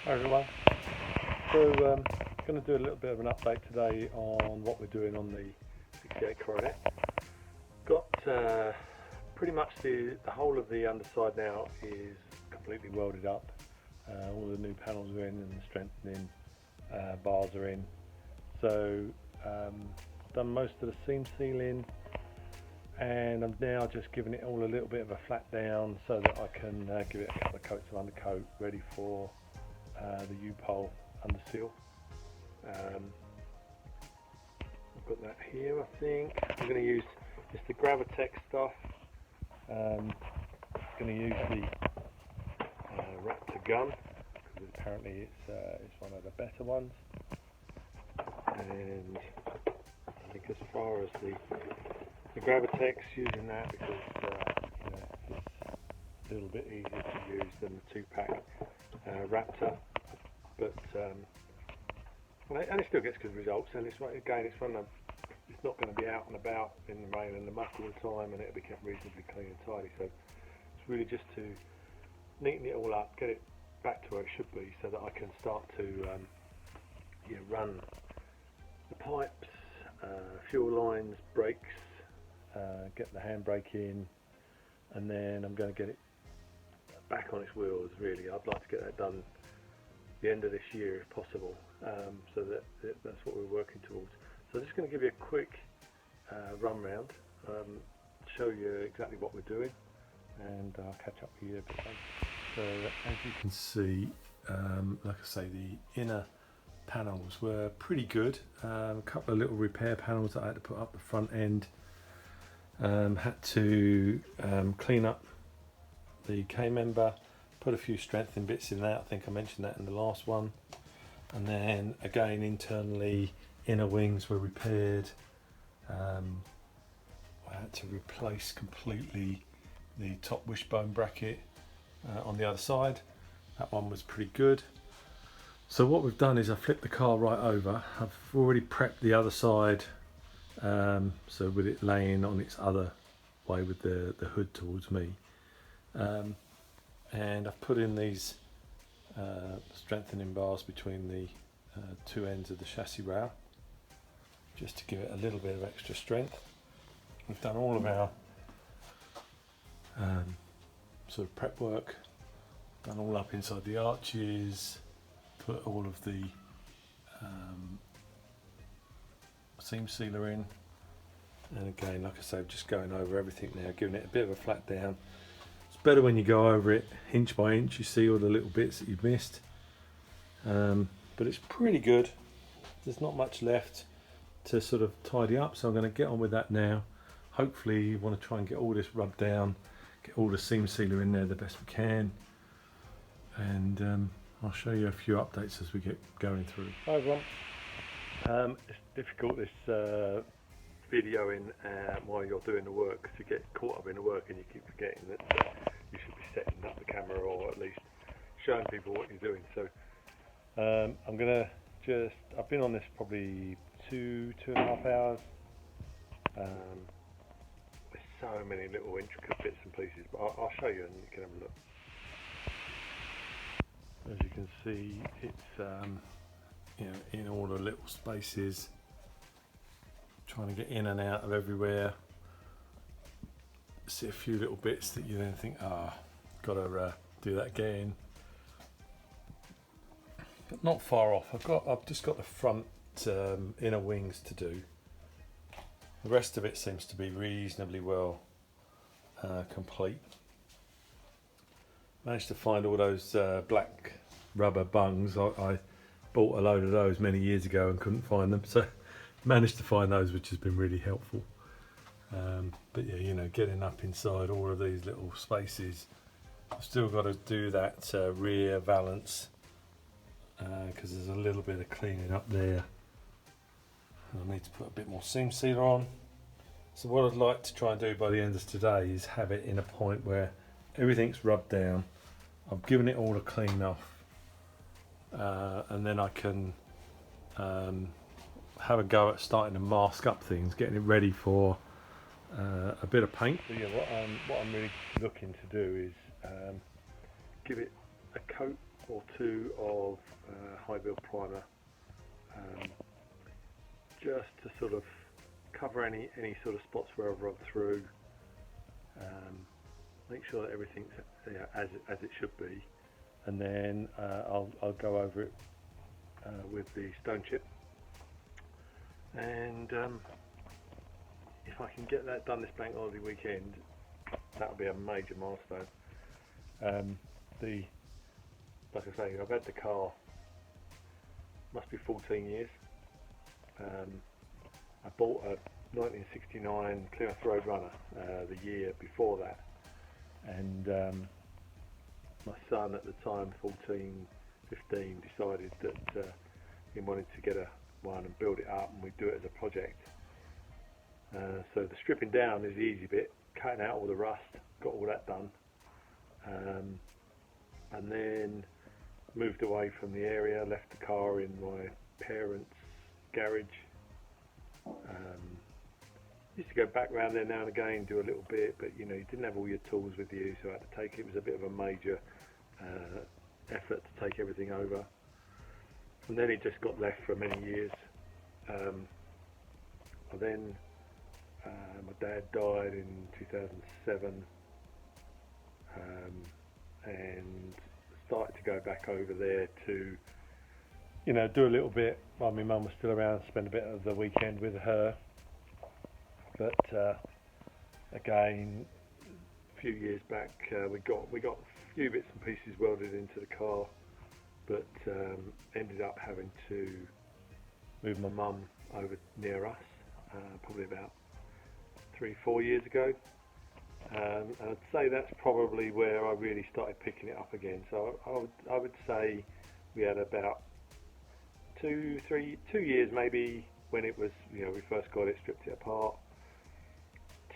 Hi everyone. So going to do a little bit of an update today on what we're doing on the 68 Coronet. Got pretty much the whole of the underside now is completely welded up. All the new panels are in and the strengthening bars are in. So I've done most of the seam sealing, and I'm now just giving it all a little bit of a flat down so that I can give it a couple of coats of undercoat ready for the U-pole under seal. I've got that here. I think I'm going to use just the Gravitex stuff. I'm going to use the Raptor gun because apparently it's one of the better ones. And I think as far as the Gravitex, using that because it's a little bit easier to use than the 2-pack Raptor, but and it still gets good results. And it's again, it's not going to be out and about in the rain and the muck all the time, and it'll be kept reasonably clean and tidy. So it's really just to neaten it all up, get it back to where it should be, so that I can start to run the pipes, fuel lines, brakes, get the handbrake in, and then I'm going to get it back on its wheels. Really, I'd like to get that done the end of this year if possible, so that's what we're working towards. So I'm just going to give you a quick run round, show you exactly what we're doing, and I'll catch up with you a bit later. So as you can see, like I say, the inner panels were pretty good. A couple of little repair panels that I had to put up the front end. Had to clean up the K-member, put a few strengthening bits in that. I think I mentioned that in the last one. And then again, internally, inner wings were repaired. I had to replace completely the top wishbone bracket on the other side. That one was pretty good. So what we've done is I flipped the car right over. I've already prepped the other side, so with it laying on its other way with the hood towards me. And I've put in these strengthening bars between the two ends of the chassis rail, just to give it a little bit of extra strength. We've done all of our sort of prep work, done all up inside the arches, put all of the seam sealer in, and again, like I say, just going over everything now, giving it a bit of a flat down. It's better when you go over it inch by inch, you see all the little bits that you've missed, but it's pretty good. There's not much left to sort of tidy up, so I'm going to get on with that now. Hopefully you want to try and get all this rubbed down, get all the seam sealer in there the best we can, and I'll show you a few updates as we get going through. Hi everyone. It's difficult this videoing while you're doing the work, because you get caught up in the work and you keep forgetting that you should be setting up the camera, or at least showing people what you're doing. So I'm gonna I've been on this probably two and a half hours. There's so many little intricate bits and pieces, but I'll show you and you can have a look. As you can see, it's in all the little spaces, trying to get in and out of everywhere. See a few little bits that you then think, gotta do that again. But not far off. I've just got the front inner wings to do. The rest of it seems to be reasonably well complete. Managed to find all those black rubber bungs. I bought a load of those many years ago and couldn't find them, so managed to find those, which has been really helpful. But yeah, getting up inside all of these little spaces, I've still got to do that rear valance, because there's a little bit of cleaning up there. I need to put a bit more seam sealer on. So what I'd like to try and do by the end of today is have it in a point where everything's rubbed down. I've given it all a clean off, and then I can have a go at starting to mask up things, getting it ready for a bit of paint. So yeah, what I'm really looking to do is give it a coat or two of high build primer, just to sort of cover any sort of spots where I've rubbed through, make sure that everything's as it should be, and then I'll go over it with the stone chip, and if I can get that done this bank holiday weekend, that would be a major milestone. Like I say, I've had the car, must be 14 years. I bought a 1969 Plymouth Road Runner the year before that, and my son at the time, 14, 15, decided that he wanted to get one and build it up, and we'd do it as a project. So the stripping down is the easy bit, cutting out all the rust, got all that done, and then moved away from the area, left the car in my parents' garage. Used to go back round there now and again, do a little bit, but you didn't have all your tools with you, so I had to take it. It was a bit of a major effort to take everything over, and then it just got left for many years. Then my dad died in 2007, and started to go back over there to do a little bit while my mum was still around, spend a bit of the weekend with her. But again, a few years back, we got a few bits and pieces welded into the car, but ended up having to move my mum over near us, probably about 3-4 years ago. And I'd say that's probably where I really started picking it up again. So I would say we had about 2 years maybe when it was, we first got it, stripped it apart,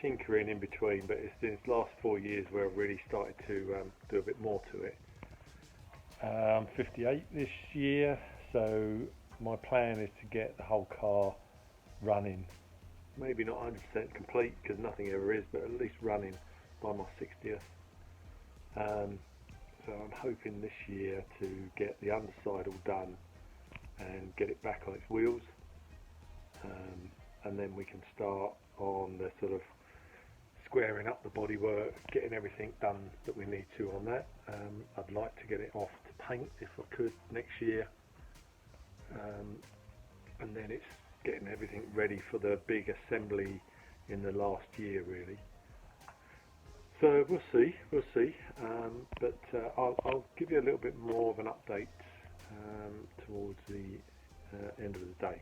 tinkering in between, but it's these last 4 years where I've really started to do a bit more to it. I'm 58 this year, so my plan is to get the whole car running. Maybe not 100% complete, because nothing ever is, but at least running by my 60th. So I'm hoping this year to get the underside all done and get it back on its wheels, and then we can start on the sort of squaring up the bodywork, getting everything done that we need to on that. I'd like to get it off to paint if I could next year, and then it's getting everything ready for the big assembly in the last year, really. So we'll see, but I'll give you a little bit more of an update towards the end of the day.